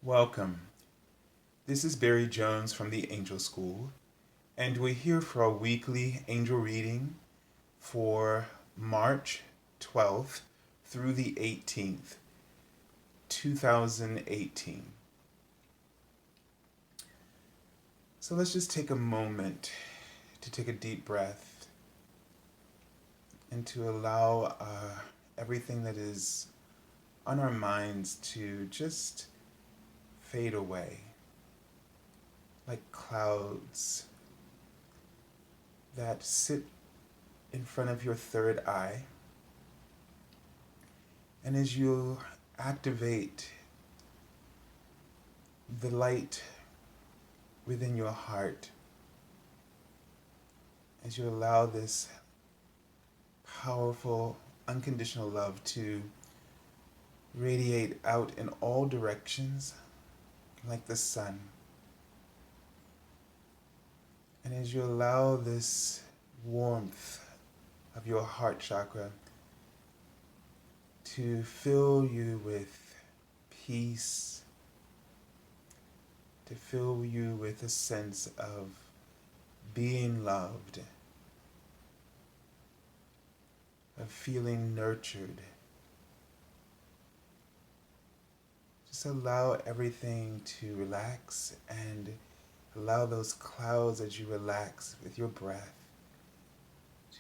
Welcome. This is Barry Jones from the Angel School, and we're here for a weekly angel reading for March 12th through the 18th, 2018. So let's just take a moment to take a deep breath and to allow everything that is on our minds to just fade away like clouds that sit in front of your third eye. And as you activate the light within your heart, as you allow this powerful, unconditional love to radiate out in all directions like the sun, and as you allow this warmth of your heart chakra to fill you with peace, to fill you with a sense of being loved, of feeling nurtured, just allow everything to relax and allow those clouds as you relax with your breath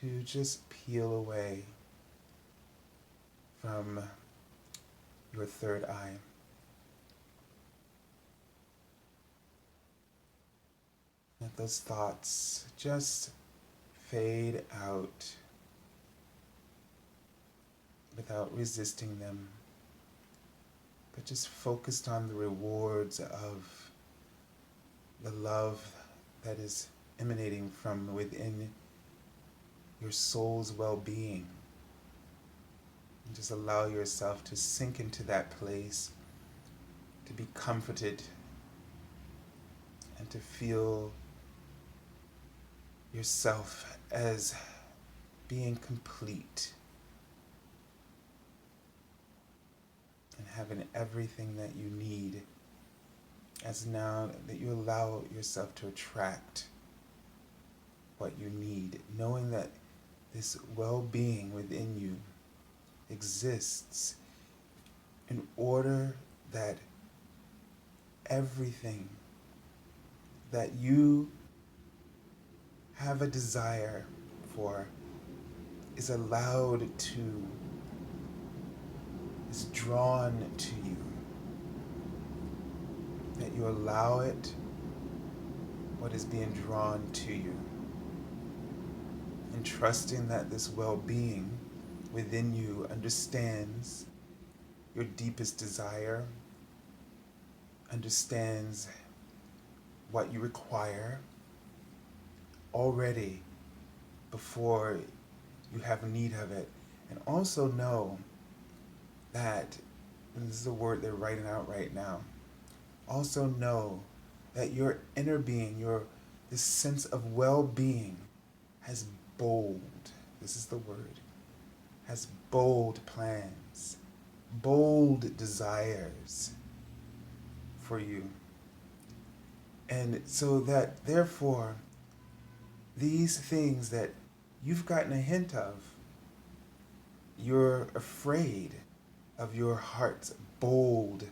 to just peel away from your third eye. Let those thoughts just fade out without resisting them, but just focused on the rewards of the love that is emanating from within your soul's well-being. And just allow yourself to sink into that place, to be comforted, and to feel yourself as being complete and having everything that you need, as now that you allow yourself to attract what you need, knowing that this well-being within you exists in order that everything that you have a desire for is drawn to you. That you allow it, what is being drawn to you. And trusting that this well-being within you understands your deepest desire, understands what you require already before you have need of it. And also know that, and this is a word they're writing out right now, also know that your inner being, this sense of well-being has this is the word, has bold plans, bold desires for you. And so that therefore, these things that you've gotten a hint of, you're afraid of your heart's bold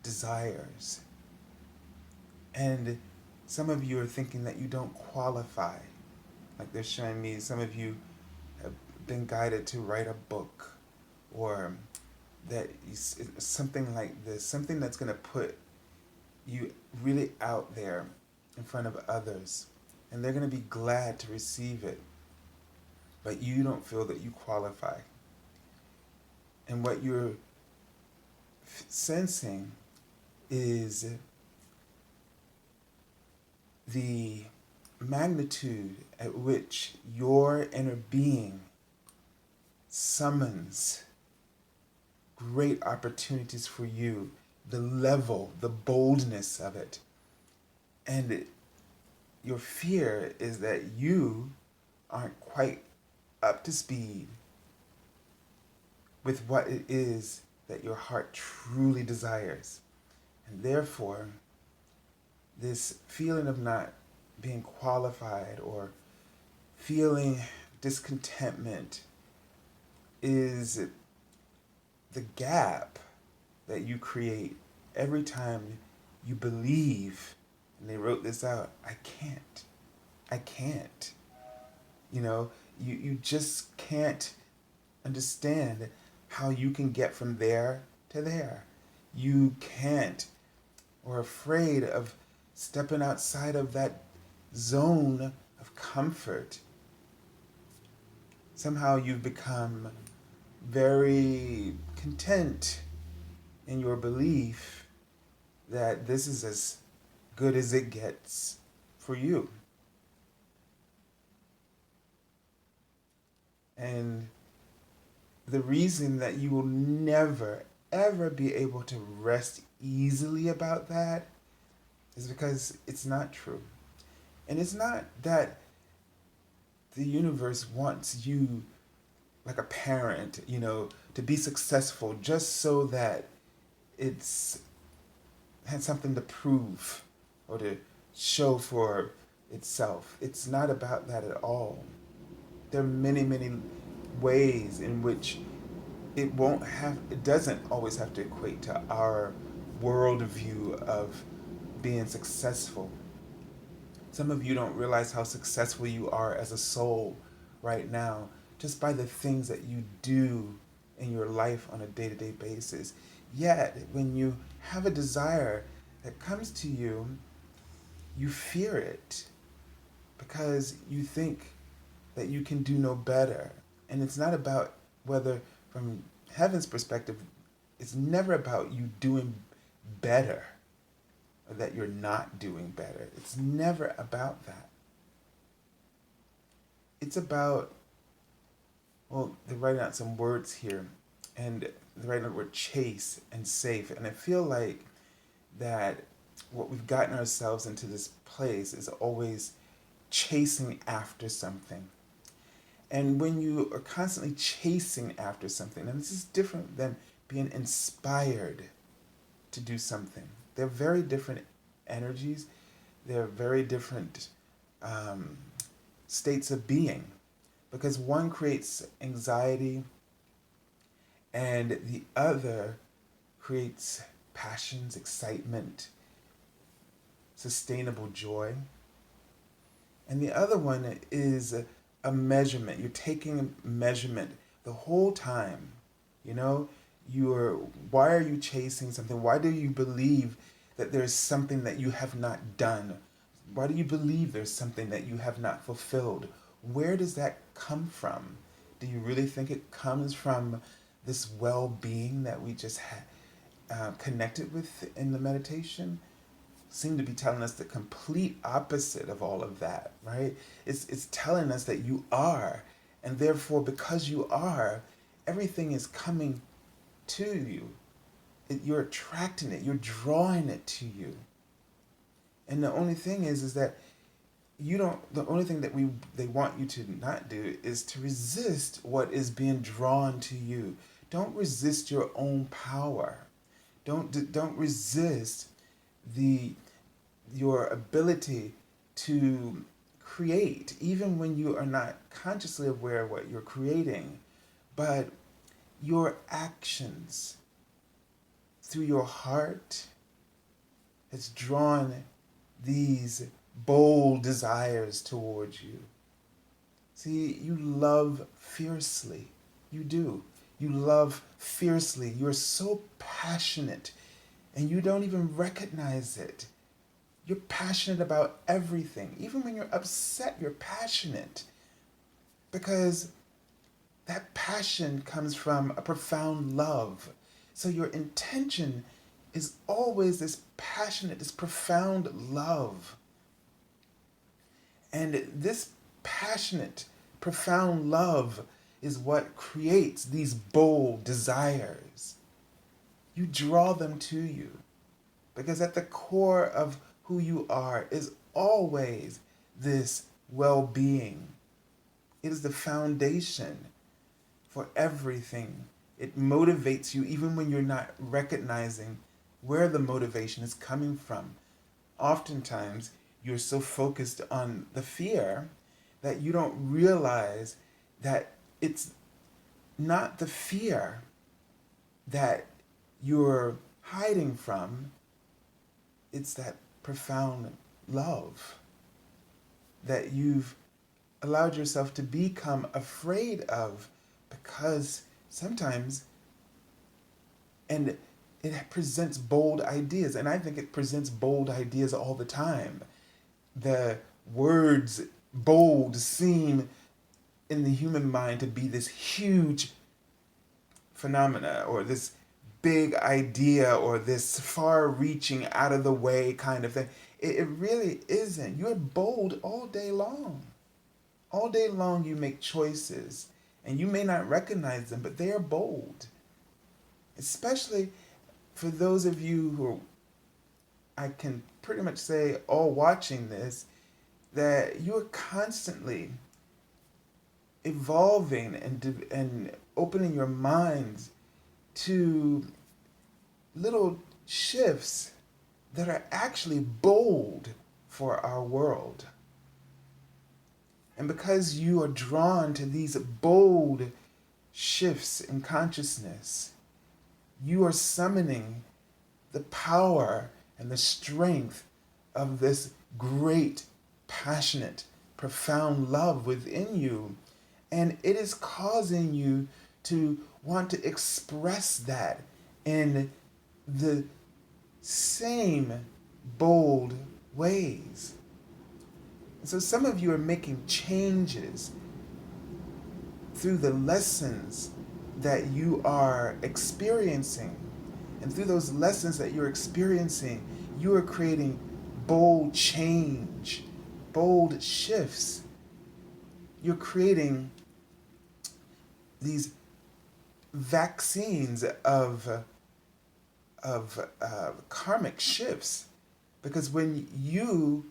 desires. And some of you are thinking that you don't qualify. Like they're showing me, some of you have been guided to write a book, or that something like this, something that's going to put you really out there in front of others. And they're going to be glad to receive it. But you don't feel that you qualify. And what you're sensing is the magnitude at which your inner being summons great opportunities for you, the level, the boldness of it. And your fear is that you aren't quite up to speed with what it is that your heart truly desires. And therefore, this feeling of not being qualified or feeling discontentment is the gap that you create every time you believe, and they wrote this out, I can't. I can't. You know, you just can't understand how you can get from there to there. You can't, or afraid of stepping outside of that zone of comfort. Somehow you've become very content in your belief that this is as good as it gets for you. And the reason that you will never, ever be able to rest easily about that is because it's not true. And it's not that the universe wants you, like a parent, to be successful just so that it's had something to prove or to show for itself. It's not about that at all. There are many, many ways in which it doesn't always have to equate to our worldview of being successful. Some of you don't realize how successful you are as a soul right now just by the things that you do in your life on a day-to-day basis. Yet, when you have a desire that comes to you, you fear it because you think that you can do no better. And it's not about whether, from heaven's perspective, it's never about you doing better or that you're not doing better. It's never about that. It's about, well, they're writing out some words here, and they're writing out the word chase and safe. And I feel like that what we've gotten ourselves into this place is always chasing after something. And when you are constantly chasing after something, and this is different than being inspired to do something. They're very different energies. They're very different states of being. Because one creates anxiety and the other creates passions, excitement, sustainable joy. And the other one is a measurement. You're taking a measurement the whole time. You know, why are you chasing something? Why do you believe that there's something that you have not done? Why do you believe there's something that you have not fulfilled? Where does that come from? Do you really think it comes from this well-being that we just connected with in the meditation? Seem to be telling us the complete opposite of all of that, right? It's telling us that you are, and therefore, because you are, everything is coming to you. You're attracting it. You're drawing it to you. And the only thing is that you don't. The only thing that they want you to not do is to resist what is being drawn to you. Don't resist your own power. Don't resist your ability to create, even when you are not consciously aware of what you're creating, but your actions through your heart has drawn these bold desires towards you. See, you love fiercely. You do. You love fiercely. You're so passionate and you don't even recognize it. You're passionate about everything. Even when you're upset, you're passionate. Because that passion comes from a profound love. So your intention is always this passionate, this profound love. And this passionate, profound love is what creates these bold desires. You draw them to you. Because at the core of who you are is always this well-being. It is the foundation for everything. It motivates you even when you're not recognizing where the motivation is coming from. Oftentimes, you're so focused on the fear that you don't realize that it's not the fear that you're hiding from, it's that profound love that you've allowed yourself to become afraid of, because sometimes, and it presents bold ideas, and I think it presents bold ideas all the time. The words bold seem in the human mind to be this huge phenomena, or this big idea, or this far reaching, out of the way kind of thing. It really isn't. You're bold all day long. All day long you make choices, and you may not recognize them, but they are bold. Especially for those of you who, I can pretty much say, all watching this, that you're constantly evolving and opening your minds to little shifts that are actually bold for our world. And because you are drawn to these bold shifts in consciousness, you are summoning the power and the strength of this great, passionate, profound love within you. And it is causing you to want to express that in the same bold ways. So some of you are making changes through the lessons that you are experiencing. And through those lessons that you're experiencing, you are creating bold change, bold shifts. You're creating these vaccines of karmic shifts. Because when you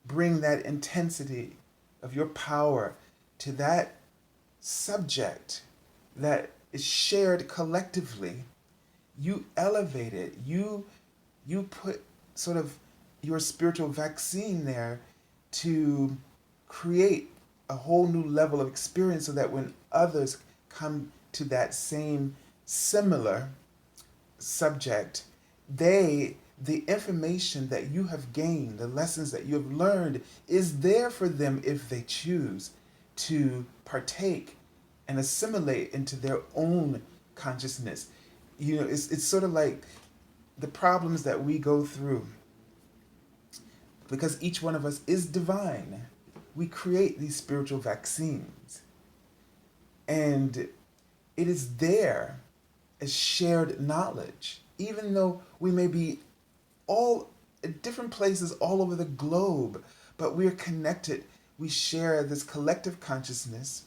bring that intensity of your power to that subject that is shared collectively, you elevate it. You put sort of your spiritual vaccine there to create a whole new level of experience, so that when others come to that same similar subject, the information that you have gained, the lessons that you have learned, is there for them if they choose to partake and assimilate into their own consciousness. It's sort of like the problems that we go through. Because each one of us is divine, we create these spiritual vaccines. And it is there as shared knowledge. Even though we may be all at different places all over the globe, but we're connected. We share this collective consciousness.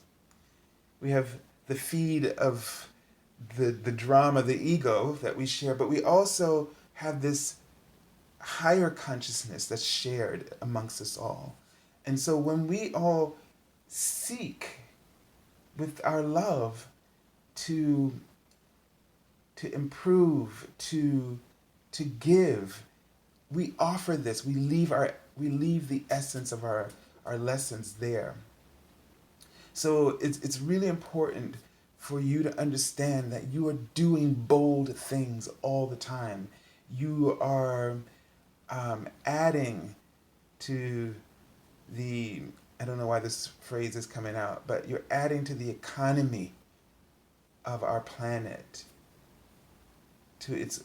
We have the feed of the drama, the ego that we share, but we also have this higher consciousness that's shared amongst us all. And so when we all seek with our love to improve, to give, we offer this. We leave the essence of our lessons there. So it's really important for you to understand that you are doing bold things all the time. You are adding to the, I don't know why this phrase is coming out, but you're adding to the economy of our planet, to its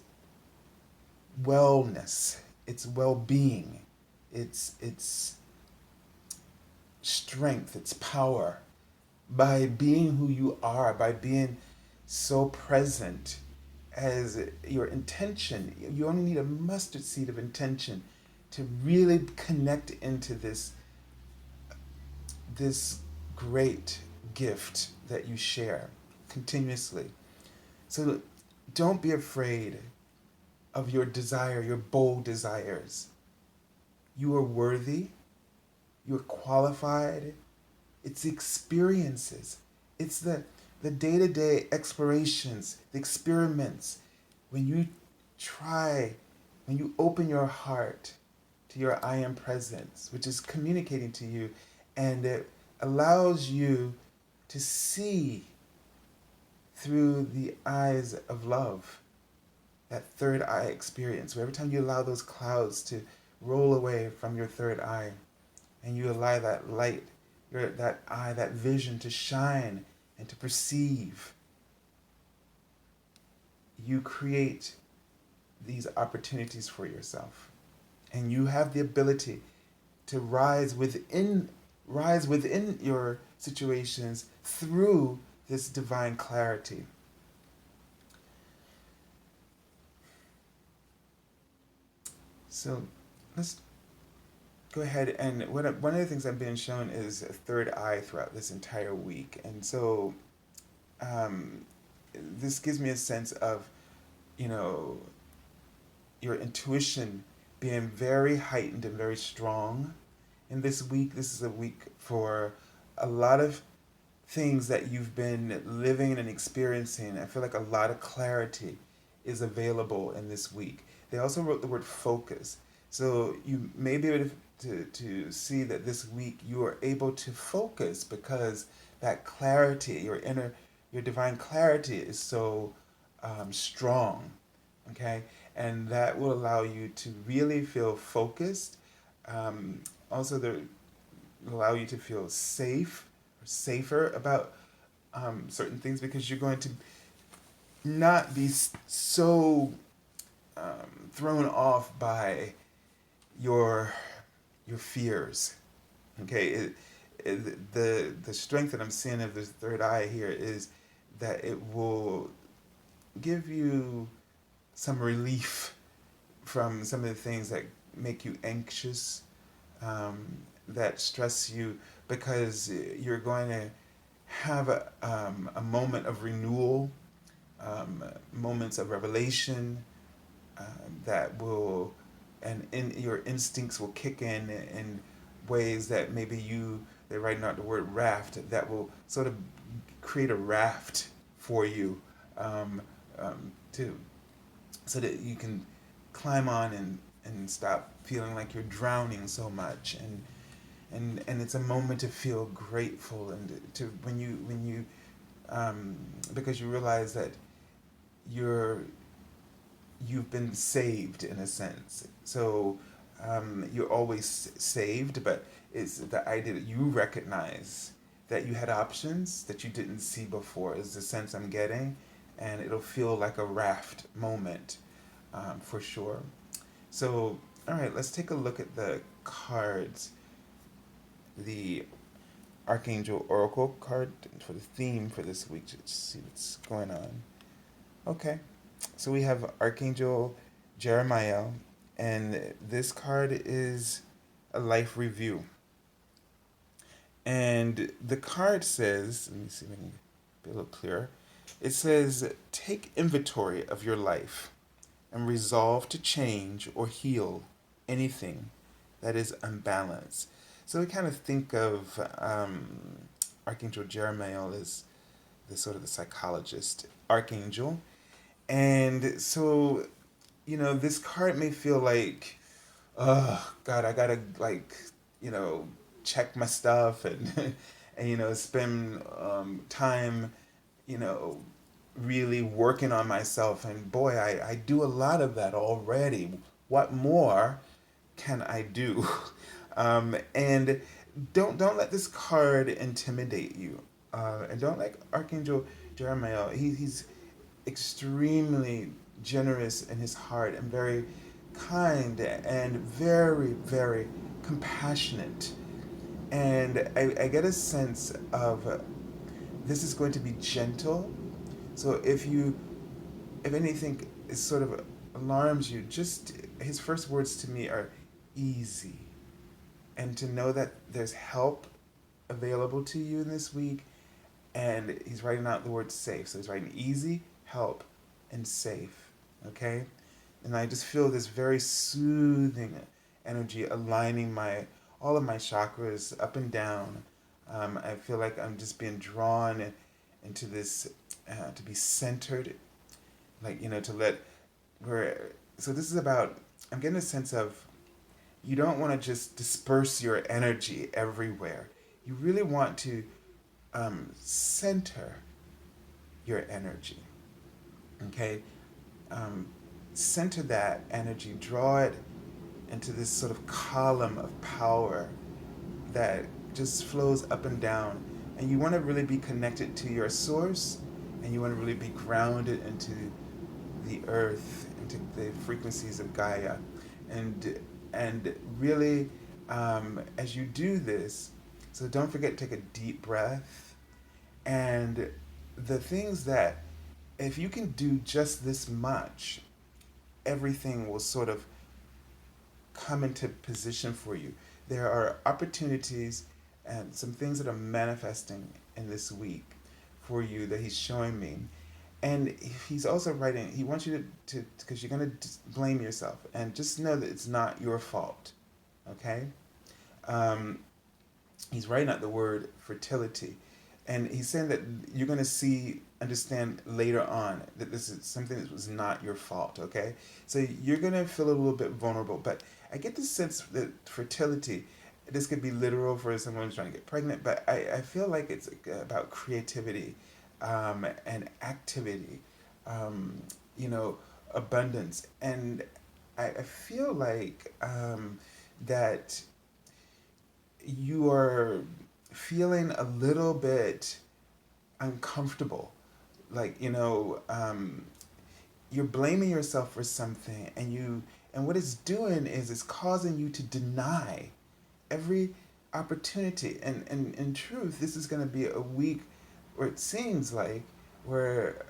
wellness, its well-being, its strength, its power, by being who you are, by being so present as your intention. You only need a mustard seed of intention to really connect into this great gift that you share continuously. So don't be afraid of your desire, your bold desires. You are worthy. You're qualified. It's the experiences. It's the day-to-day explorations, the experiments. When you try, when you open your heart to your I am presence, which is communicating to you, and it allows you to see through the eyes of love, that third eye experience, where every time you allow those clouds to roll away from your third eye, and you allow that light, that eye, that vision to shine and to perceive, you create these opportunities for yourself. And you have the ability to rise within your situations through this divine clarity. So let's go ahead, and one of the things I'm being shown is a third eye throughout this entire week. And so um, this gives me a sense of, you know, your intuition being very heightened and very strong. In this week, this is a week for a lot of things that you've been living and experiencing. I feel like a lot of clarity is available in this week. They also wrote the word focus. So you may be able to see that this week you are able to focus because that clarity, your divine clarity is so strong. Okay? And that will allow you to really feel focused. Also, there allow you to feel safe or safer about certain things, because you're going to not be so thrown off by your your fears. Okay, the strength that I'm seeing of this third eye here is that it will give you some relief from some of the things that make you anxious, um, that stress you, because you're going to have a moment of renewal, moments of revelation that will, and in your instincts will kick in ways that maybe they're writing out the word raft, that will sort of create a raft for you, to so that you can climb on and stop feeling like you're drowning so much, and it's a moment to feel grateful, and to when you because you realize that you're you've been saved in a sense. So you're always saved, but it's the idea that you recognize that you had options that you didn't see before is the sense I'm getting, and it'll feel like a raft moment, for sure. So, all right, let's take a look at the cards. The Archangel Oracle card for the theme for this week. Let's see what's going on. Okay, so we have Archangel Jeremiel, and this card is a life review. And the card says, let me see if I can be a little clearer. It says, take inventory of your life and resolve to change or heal anything that is unbalanced. So we kind of think of Archangel Jeremiel as the sort of the psychologist archangel. And so, this card may feel like, oh God, I gotta, like, you know, check my stuff, and and spend time, you know, really working on myself. And boy, I do a lot of that already. What more can I do? And don't let this card intimidate you. And don't let Archangel Jeremiah. He's extremely generous in his heart, and very kind, and very, very compassionate. And I get a sense of this is going to be gentle. So if anything is sort of alarms you, just his first words to me are easy. And to know that there's help available to you in this week, and he's writing out the word safe. So he's writing easy, help, and safe. Okay? And I just feel this very soothing energy aligning all of my chakras up and down. I feel like I'm just being drawn into this, to be centered, like, to let where so this is about, I'm getting a sense of, you don't want to just disperse your energy everywhere. You really want to center your energy. Okay, um, center that energy, draw it into this sort of column of power that just flows up and down. And you want to really be connected to your source, and you want to really be grounded into the earth, into the frequencies of Gaia. And really, as you do this, so don't forget to take a deep breath. And the things that, if you can do just this much, everything will sort of come into position for you. There are opportunities and some things that are manifesting in this week for you that he's showing me. And he's also writing, he wants you to because you're going to blame yourself. And just know that it's not your fault. Okay? Um, he's writing out the word fertility. And he's saying that you're going to understand later on that this is something that was not your fault, okay? So you're going to feel a little bit vulnerable. But I get the sense that fertility, this could be literal for someone trying to get pregnant, but I feel like it's about creativity and activity, um, you know, abundance. And I feel like that you are feeling a little bit uncomfortable. Like, you're blaming yourself for something, and what it's doing is it's causing you to deny every opportunity. And in truth, this is going to be a week where it seems like where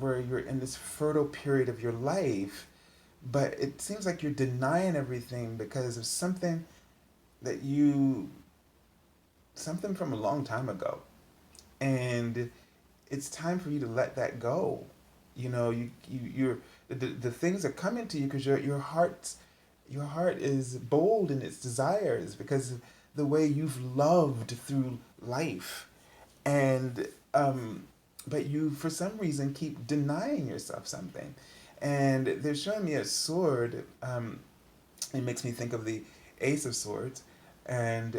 you're in this fertile period of your life, but it seems like you're denying everything because of that you something from a long time ago. And it's time for you to let that go. You're the things are coming to you because your heart is bold in its desires because of the way you've loved through life. And but you for some reason keep denying yourself something. And they're showing me a sword. It makes me think of the Ace of Swords, and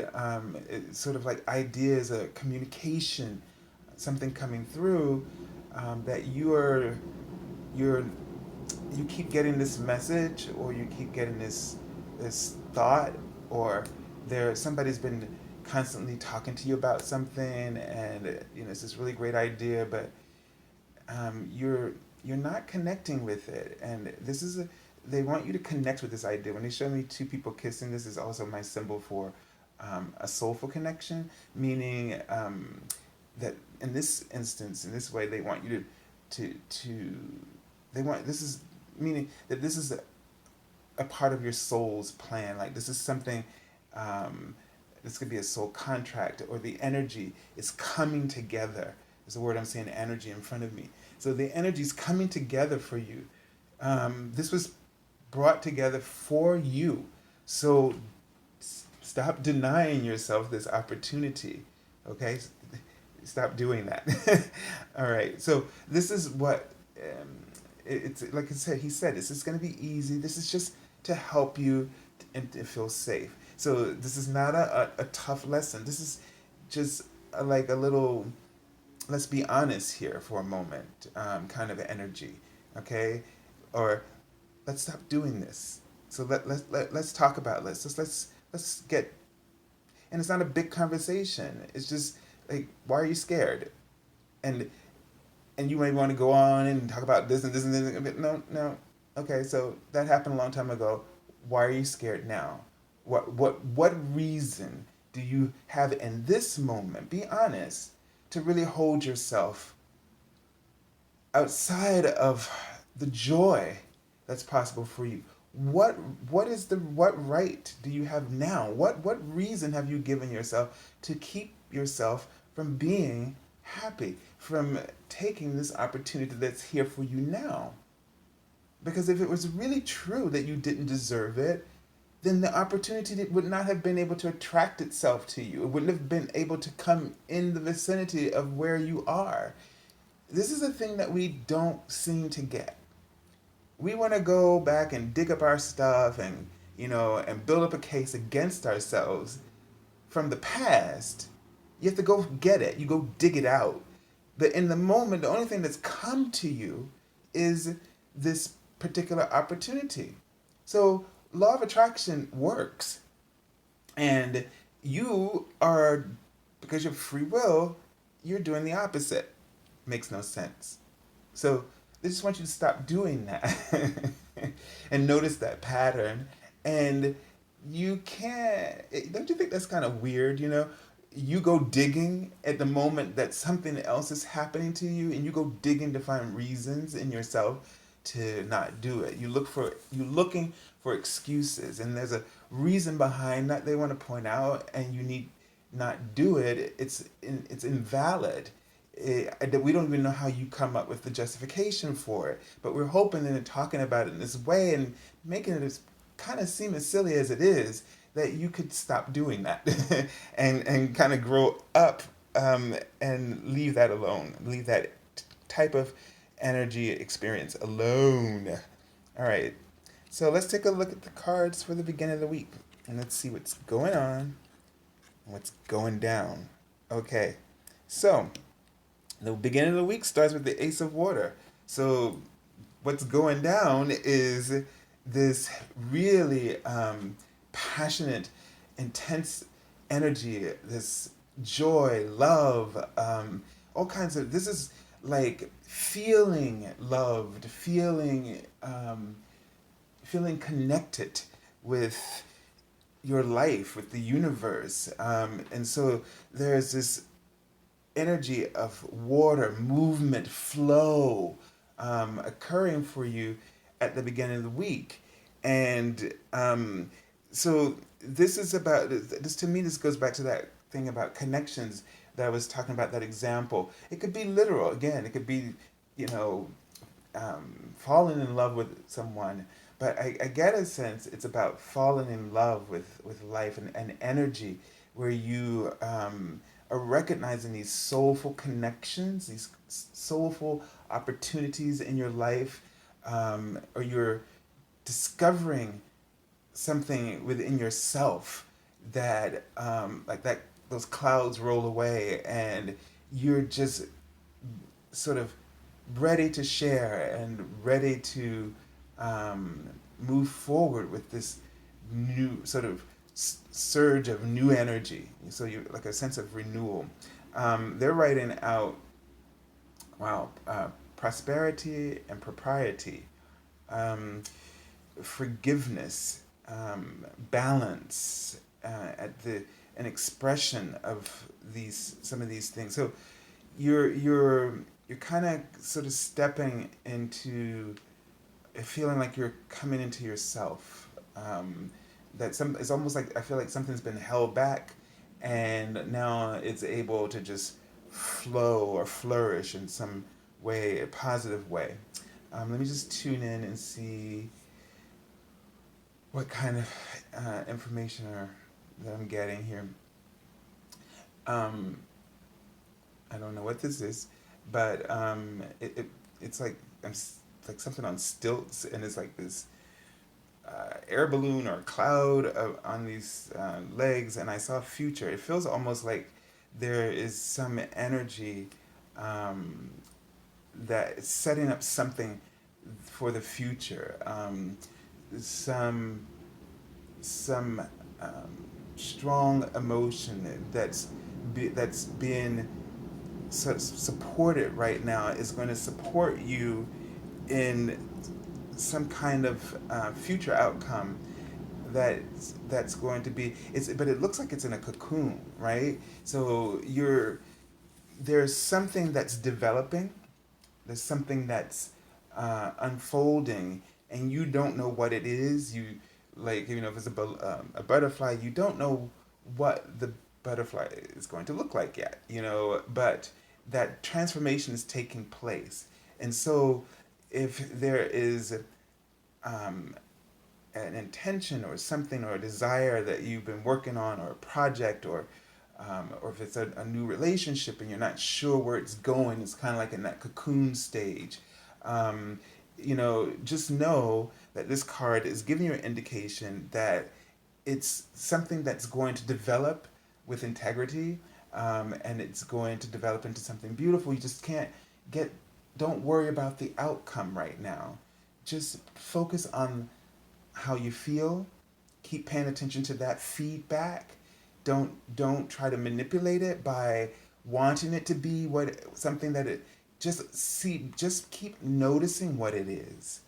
it's sort of like ideas, a communication, something coming through, that you're you keep getting this message, or you keep getting this thought, or somebody's been constantly talking to you about something, and it's this really great idea, but you're not connecting with it. And they want you to connect with this idea. When they show me two people kissing, this is also my symbol for a soulful connection, meaning that in this instance, in this way, they want you to they want this is meaning that this is a part of your soul's plan. Like, this is something, this could be a soul contract, or the energy is coming together. There's a word I'm saying, energy, in front of me. So the energy is coming together for you. This was brought together for you. So stop denying yourself this opportunity. Okay? Stop doing that. All right. So this is what it's like I said. He said this is going to be easy. This is just to help you and to feel safe. So this is not a tough lesson. This is just like a little, let's be honest here for a moment, kind of energy, okay? Or let's stop doing this. So let's talk about this. Let's get, and it's not a big conversation. It's just like, why are you scared? And you may want to go on and talk about this and this and this. But no. Okay, so that happened a long time ago. Why are you scared now? What reason do you have in this moment? Be honest, to really hold yourself outside of the joy that's possible for you. What right do you have now? What reason have you given yourself to keep yourself from being happy, from taking this opportunity that's here for you now? Because if it was really true that you didn't deserve it, then the opportunity would not have been able to attract itself to you. It wouldn't have been able to come in the vicinity of where you are. This is a thing that we don't seem to get. we want to go back and dig up our stuff and, and build up a case against ourselves from the past. You have to go get it. You go dig it out. But in the moment, the only thing that's come to you is this particular opportunity. So law of attraction works. And you are, because you have free will, you're doing the opposite. Makes no sense. So they just want you to stop doing that and notice that pattern. And you can't, don't you think that's kind of weird, You go digging at the moment that something else is happening to you, and you go digging to find reasons in yourself to not do it. You're looking for excuses, and there's a reason behind that they want to point out, and you need not do it. It's invalid. That we don't even know how you come up with the justification for it, but we're hoping that in talking about it in this way and making it as kind of seem as silly as it is, that you could stop doing that and kind of grow up, and leave that alone. Leave that type of energy experience alone. All right. So let's take a look at the cards for the beginning of the week, and let's see what's going on and what's going down. Okay. So the beginning of the week starts with the Ace of Water. So what's going down is this really passionate, intense energy, this joy, love, all kinds of. This is like feeling loved, feeling connected with your life, with the universe, and so there's this energy of water, movement, flow, occurring for you at the beginning of the week. And so this is about, this to me, this goes back to that thing about connections that I was talking about, that example. It could be literal, again, it could be, you know, falling in love with someone. But I get a sense it's about falling in love with life and energy, where you are recognizing these soulful connections, these soulful opportunities in your life, or you're discovering something within yourself that, like that, those clouds roll away, and you're just sort of ready to share and ready to move forward with this new sort of surge of new energy. So you like a sense of renewal. They're writing out, wow, prosperity and propriety, um, forgiveness, balance, at the an expression of these some of these things. So you're kind of sort of stepping into feeling like you're coming into yourself. That some it's almost like I feel like something's been held back, and now it's able to just flow or flourish in some way, a positive way. Let me just tune in and see what kind of information that I'm getting here. Um, I don't know what this is, but it's like like something on stilts, and it's like this air balloon or cloud on these legs, and I saw future. It feels almost like there is some energy that is setting up something for the future. Some some strong emotion that's being supported right now is going to support you in some kind of future outcome that's going to be but it looks like it's in a cocoon, right? So there's something that's developing, there's something that's unfolding, and you don't know what it is. You like, if it's a butterfly, you don't know what the butterfly is going to look like yet, but that transformation is taking place. And so if there is um, an intention or something or a desire that you've been working on, or a project, or if it's a new relationship and you're not sure where it's going, it's kind of like in that cocoon stage. Um, just know that this card is giving you an indication that it's something that's going to develop with integrity, and it's going to develop into something beautiful. You just can't get, don't worry about the outcome right now. Just focus on how you feel. Keep paying attention to that feedback. Don't try to manipulate it by wanting it to be what something that it, just keep noticing what it is.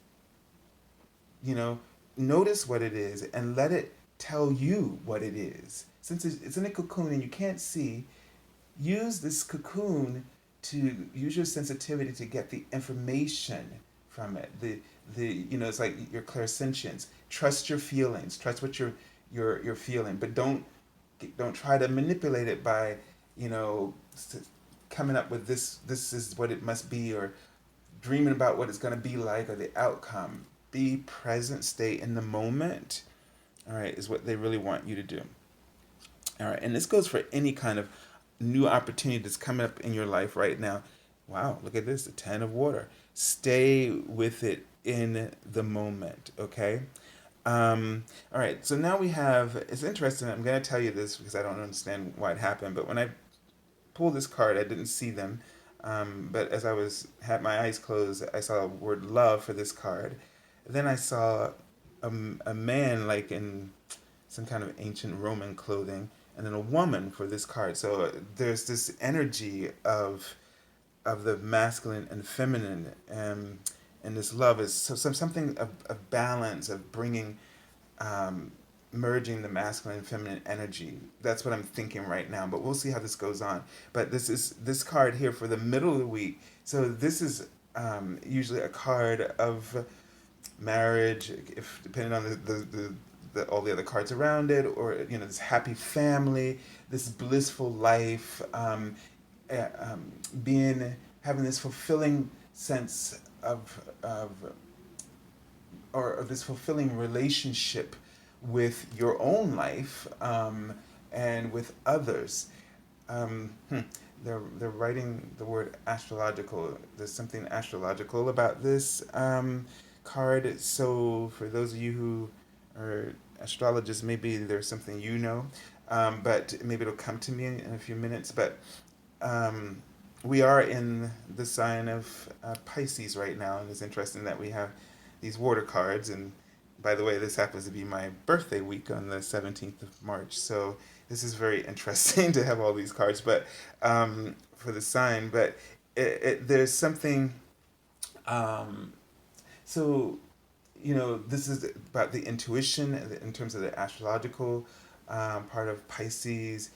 you know Notice what it is and let it tell you what it is. Since it's in a cocoon and you can't see, use this cocoon to use your sensitivity to get the information from it. It's like your clairsentience. Trust your feelings. Trust what you're feeling, but don't try to manipulate it by you know coming up with this is what it must be, or dreaming about what it's going to be like or the outcome. Be present, stay in the moment. All right, is what they really want you to do. All right, and this goes for any kind of new opportunity that's coming up in your life right now. Wow, look at this, the 10 of water. Stay with it in the moment, okay? All right, so now we have, it's interesting, I'm going to tell you this because I don't understand why it happened, but when I pulled this card, I didn't see them. But as had my eyes closed, I saw the word love for this card. Then I saw a man like in some kind of ancient Roman clothing, and then a woman for this card. So there's this energy of the masculine and feminine, and this love is something of balance, of bringing, merging the masculine and feminine energy. That's what I'm thinking right now, but we'll see how this goes on. But this card here for the middle of the week. So this is usually a card of marriage, if depending on the all the other cards around it, or this happy family, this blissful life, uh, um, being having this fulfilling sense of or this fulfilling relationship with your own life, and with others. Um, hmm, they're writing the word astrological. There's something astrological about this card. So for those of you who are astrologists, maybe there's something but maybe it'll come to me in a few minutes. But um, we are in the sign of Pisces right now, and it's interesting that we have these water cards. And by the way, this happens to be my birthday week on the 17th of March, so this is very interesting to have all these cards. But for the sign, but there's something. Um, so this is about the intuition in terms of the astrological part of Pisces,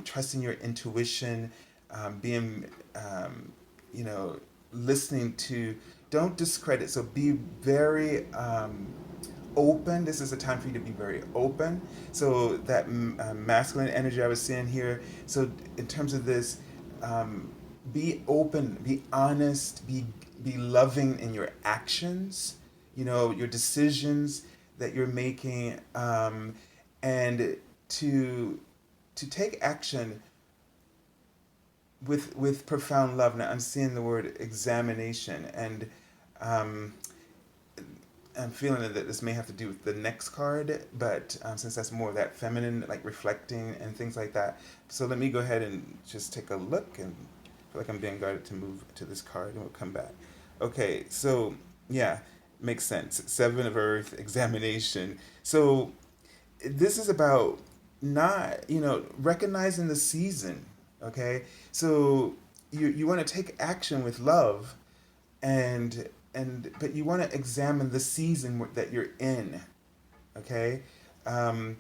trusting your intuition, being, you know, listening to, don't discredit. So be very open. This is a time for you to be very open. So that masculine energy I was seeing here. So in terms of this, be open, be honest, be loving in your actions, your decisions that you're making, and to take action with profound love. Now I'm seeing the word examination, and um, I'm feeling that this may have to do with the next card, but since that's more of that feminine, like reflecting and things like that. So let me go ahead and just take a look, and I feel like I'm being guided to move to this card, and we'll come back. Okay, so yeah, makes sense. Seven of Earth, examination. So this is about not, recognizing the season. Okay, so you want to take action with love, and but you want to examine the season that you're in. Okay, um,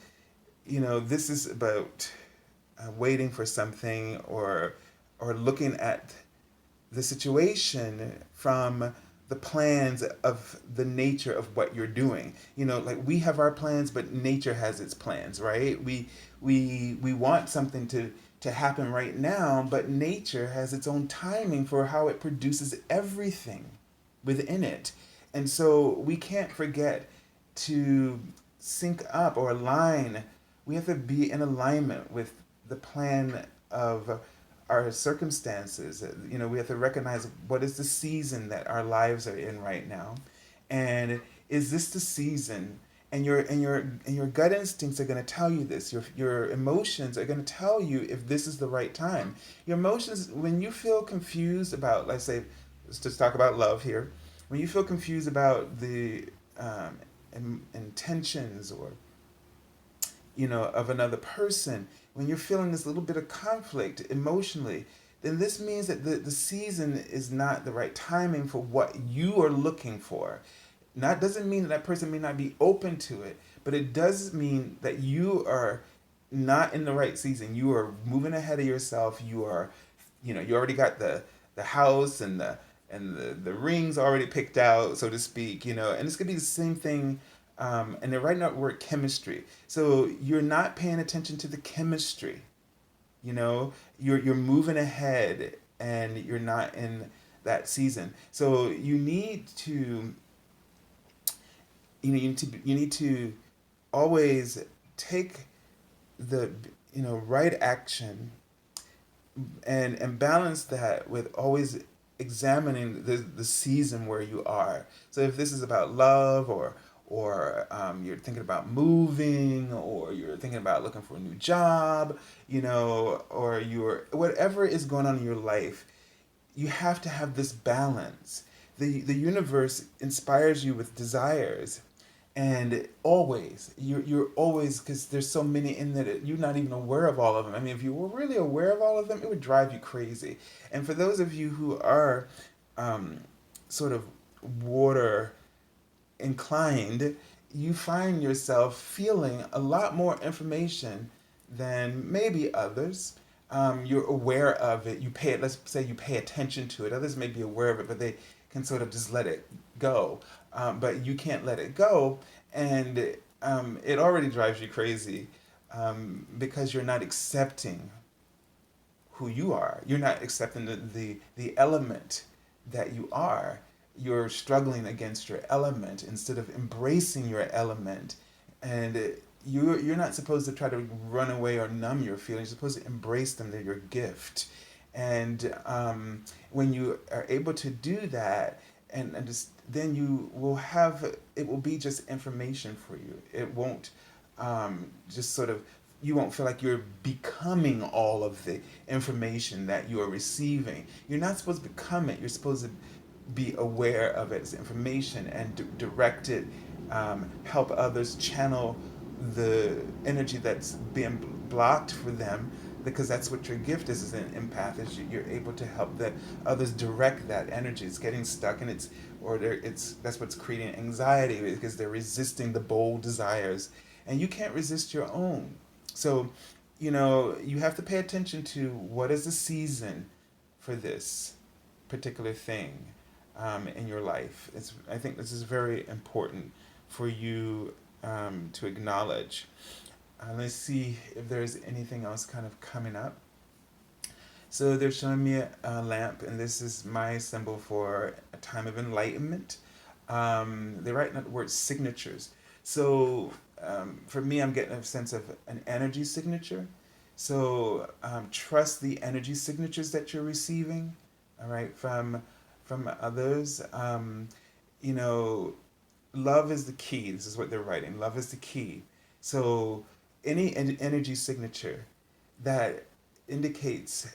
this is about waiting for something, or looking at the situation from the plans of the nature of what you're doing. Like we have our plans, but nature has its plans, right? We want something to happen right now, but nature has its own timing for how it produces everything within it. And so we can't forget to sync up or align. We have to be in alignment with the plan of our circumstances. We have to recognize what is the season that our lives are in right now, and is this the season? And your gut instincts are going to tell you this. Your emotions are going to tell you if this is the right time. Your emotions, when you feel confused about, let's say, let's just talk about love here. When you feel confused about the intentions or of another person, when you're feeling this little bit of conflict emotionally, then this means that the season is not the right timing for what you are looking for. Not doesn't mean that that person may not be open to it, but it does mean that you are not in the right season. You are moving ahead of yourself. You already got the house and the rings already picked out, so to speak. And it's gonna be the same thing. And they're writing out the word chemistry. So you're not paying attention to the chemistry. You're moving ahead, and you're not in that season. So you need to always take the right action, and balance that with always examining the season where you are. So if this is about love, or you're thinking about moving, or you're thinking about looking for a new job, or you're whatever is going on in your life, you have to have this balance. The universe inspires you with desires, and always you're always, because there's so many in that you're not even aware of all of them. I mean, if you were really aware of all of them, it would drive you crazy. And for those of you who are um, sort of water inclined, you find yourself feeling a lot more information than maybe others. You're aware of it. Let's say you pay attention to it. Others may be aware of it, but they can sort of just let it go. But you can't let it go, and it already drives you crazy, because you're not accepting who you are. You're not accepting the element that you are. You're struggling against your element instead of embracing your element. And you're not supposed to try to run away or numb your feelings. You're supposed to embrace them. They're your gift. And when you are able to do that, and just then you will have, it will be just information for you. It won't just sort of, you won't feel like you're becoming all of the information that you are receiving. You're not supposed to become it. You're supposed to be aware of it as information, and direct it, help others channel the energy that's being blocked for them, because that's what your gift is as an empath. Is you're able to help the others direct that energy. It's getting stuck, and that's what's creating anxiety, because they're resisting the bold desires, and you can't resist your own. So you have to pay attention to what is the season for this particular thing in your life. I think this is very important for you to acknowledge. Let's see if there's anything else kind of coming up. So they're showing me a lamp, and this is my symbol for a time of enlightenment. They're writing out the word signatures. So for me, I'm getting a sense of an energy signature. So trust the energy signatures that you're receiving, all right, from others. You know, love is the key. This is what they're writing. Love is the key. So any energy signature that indicates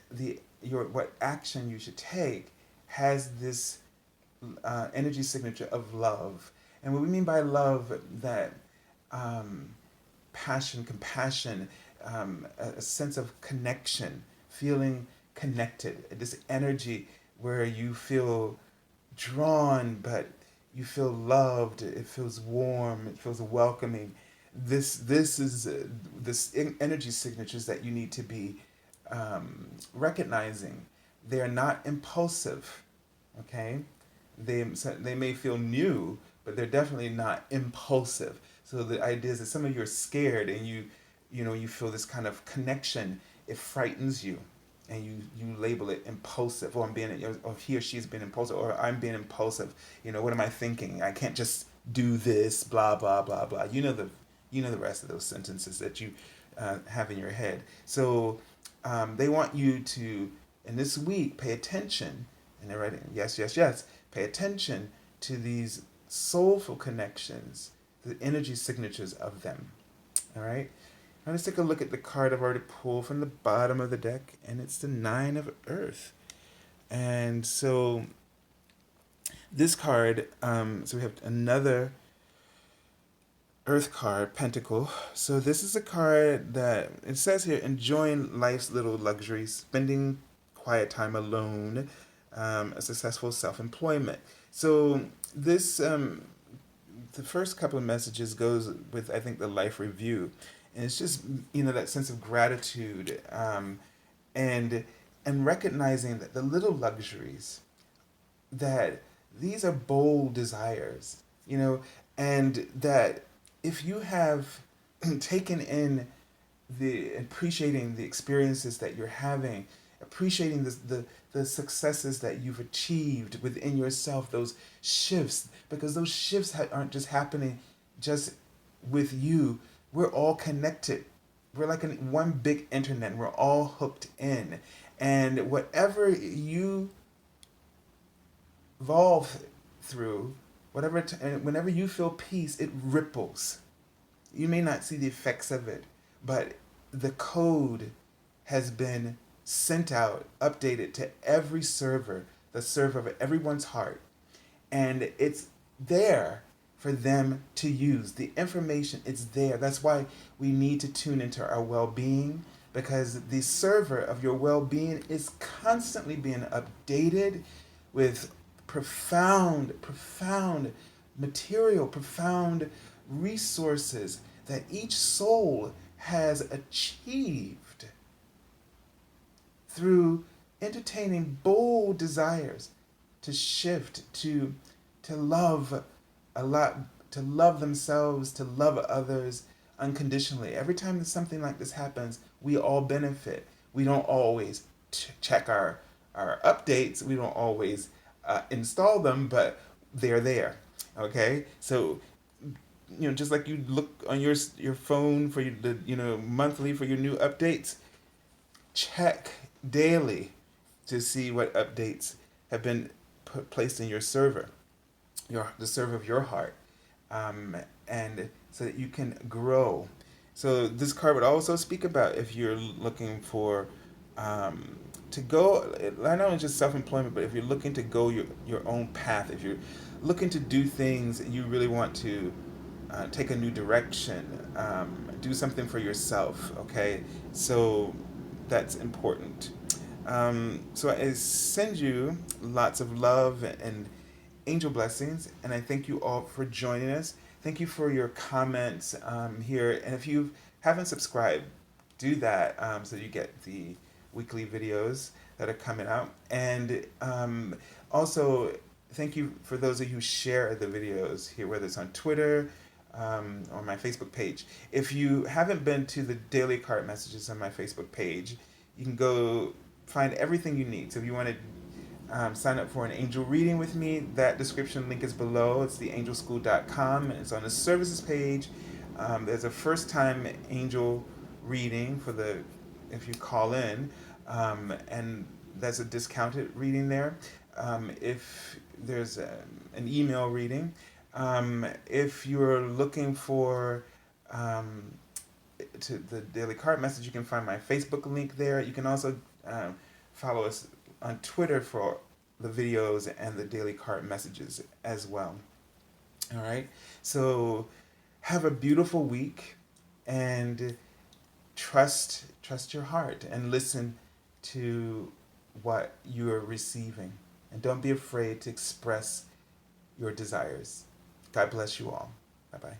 your what action you should take has this energy signature of love. And what we mean by love, that um, passion, compassion, a sense of connection, feeling connected, this energy where you feel drawn, but you feel loved. It feels warm. It feels welcoming. This is this energy signatures that you need to be recognizing. They are not impulsive. Okay, they may feel new, but they're definitely not impulsive. So the idea is that some of you are scared, and you feel this kind of connection. It frightens you, and you label it impulsive. Or he or she's being impulsive, or I'm being impulsive. What am I thinking? I can't just do this. Blah blah blah blah. You know the rest of those sentences that you have in your head. So they want you to And this week, pay attention, and they're writing, yes, yes, yes, pay attention to these soulful connections, the energy signatures of them. All right? Now let's take a look at the card I've already pulled from the bottom of the deck, and it's the Nine of Earth. And so this card, so we have another Earth card, Pentacle. So this is a card that it says here, enjoying life's little luxuries, spending quiet time alone, a successful self-employment. So this, the first couple of messages goes with, I think, the life review. And it's just, that sense of gratitude, and and recognizing that the little luxuries, that these are bold desires, and that if you have taken in the appreciating the experiences that you're having, appreciating the successes that you've achieved within yourself, those shifts, because those shifts aren't just happening just with you. We're all connected. We're like in one big internet. We're all hooked in. And whatever you evolve through, and whenever you feel peace, it ripples. You may not see the effects of it, but the code has been sent out, updated to every server, the server of everyone's heart. And it's there for them to use. The information is there. That's why we need to tune into our well-being, because the server of your well-being is constantly being updated with profound material, profound resources that each soul has achieved through entertaining bold desires to shift, to love a lot, to love themselves, to love others unconditionally. Every time that something like this happens, we all benefit. We don't always check our updates. We don't always install them, but they're there. Okay, so just like you look on your phone for monthly for your new updates, check daily to see what updates have been placed in your server, the server of your heart, and so that you can grow. So this card would also speak about if you're looking for to go, not only just self-employment, but if you're looking to go your own path, if you're looking to do things and you really want to take a new direction, do something for yourself, okay? So that's important. So I send you lots of love and angel blessings, and I thank you all for joining us. Thank you for your comments here, and if you haven't subscribed, do that so you get the weekly videos that are coming out. And also, thank you for those of you who share the videos here, whether it's on Twitter or my Facebook page. If you haven't been to the daily card messages on my Facebook page, you can go find everything you need. So if you want to sign up for an angel reading with me, that description link is below. It's theangelschool.com, and it's on the services page. There's a first time angel reading if you call in, and that's a discounted reading there. If there's an email reading, if you're looking for to the daily card message, you can find my Facebook link there. You can also follow us on Twitter for the videos and the daily card messages as well. All right. So have a beautiful week, and trust your heart and listen to what you are receiving, and don't be afraid to express your desires. God bless you all. Bye bye.